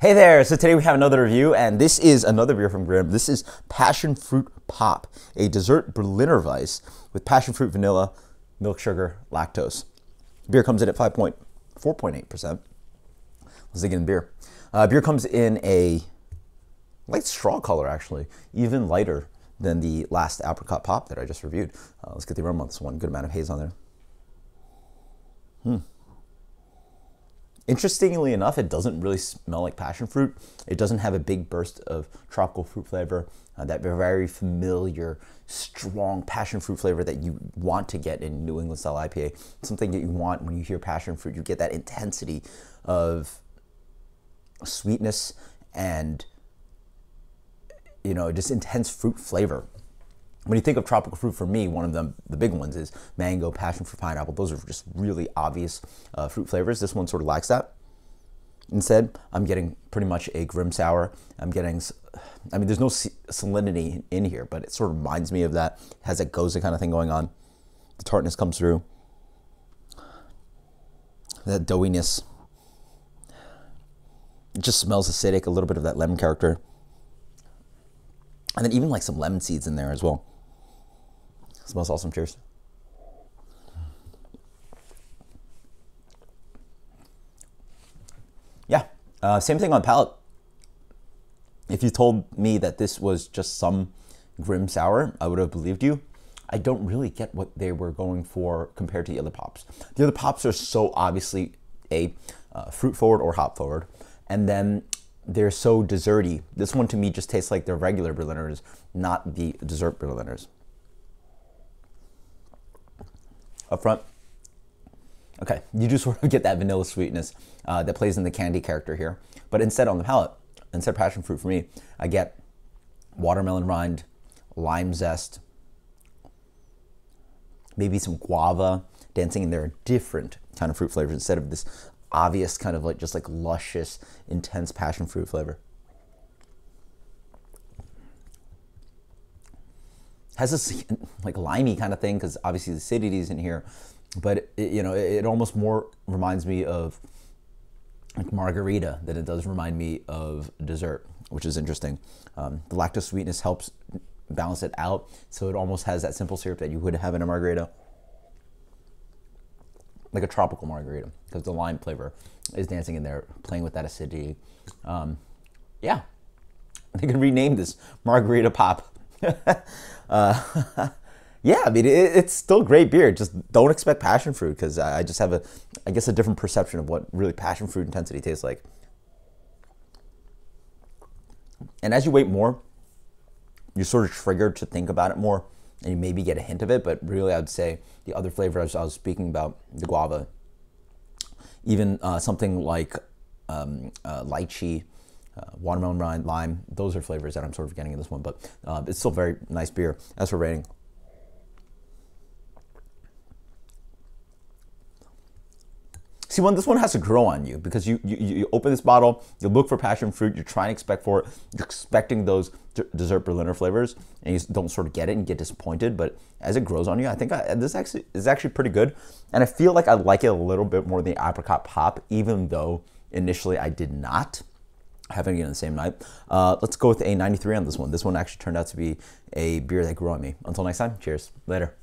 Hey there, so today we have another review, and this is another beer from Grimm. This is Passionfruit Pop, a dessert Berliner Weiss with passion fruit, vanilla, milk sugar, lactose. Beer comes in at 4.8%. Let's dig in beer. Beer comes in a light straw color, actually, even lighter than the last apricot pop that I just reviewed. Let's get the aroma on this one. Good amount of haze on there. Interestingly enough, it doesn't really smell like passion fruit. It doesn't have a big burst of tropical fruit flavor, that very familiar, strong passion fruit flavor that you want to get in New England style IPA. Something that you want when you hear passion fruit. You get that intensity of sweetness and, just intense fruit flavor. When you think of tropical fruit, for me, one of them, the big ones, is mango, passion fruit, pineapple. Those are just really obvious fruit flavors. This one sort of lacks that. Instead, I'm getting pretty much a Grimm sour. There's no salinity in here, but it sort of reminds me of that. It has that goza kind of thing going on. The tartness comes through. That doughiness. It just smells acidic, a little bit of that lemon character. And then even like some lemon seeds in there as well. Smells awesome. Cheers. Yeah, same thing on palate. If you told me that this was just some Grimm sour, I would have believed you. I don't really get what they were going for compared to the other pops. The other pops are so obviously fruit forward or hop forward, and then they're so desserty. This one to me just tastes like the regular Berliners, not the dessert Berliners. Up front, okay, you do sort of get that vanilla sweetness that plays in the candy character here. But instead on the palate, instead of passion fruit for me, I get watermelon rind, lime zest, maybe some guava dancing in there, different kind of fruit flavors instead of this obvious kind of just like luscious, intense passion fruit flavor. Has this like limey kind of thing because obviously the acidity is in here, but it almost more reminds me of like margarita than it does remind me of dessert, which is interesting. The lactose sweetness helps balance it out, so it almost has that simple syrup that you would have in a margarita, like a tropical margarita, because the lime flavor is dancing in there, playing with that acidity. Yeah, they could rename this Margarita Pop. Yeah, I mean, it's still great beer. Just don't expect passion fruit, because I just have I guess a different perception of what really passion fruit intensity tastes like. And as you wait more, you're sort of triggered to think about it more, and you maybe get a hint of it, but really I would say the other flavor I was speaking about, the guava, even something like lychee, watermelon rind, lime, those are flavors that I'm sort of getting in this one, but it's still very nice beer. As for rating, see, this one has to grow on you, because you open this bottle, you look for passion fruit, you're trying to expect for it, you're expecting those dessert Berliner flavors, and you don't sort of get it and get disappointed. But as it grows on you, I think this is actually pretty good, and I feel like I like it a little bit more than the apricot pop, even though initially I did not. Having it in the same night. Let's go with a 93 on this one. This one actually turned out to be a beer that grew on me. Until next time, cheers. Later.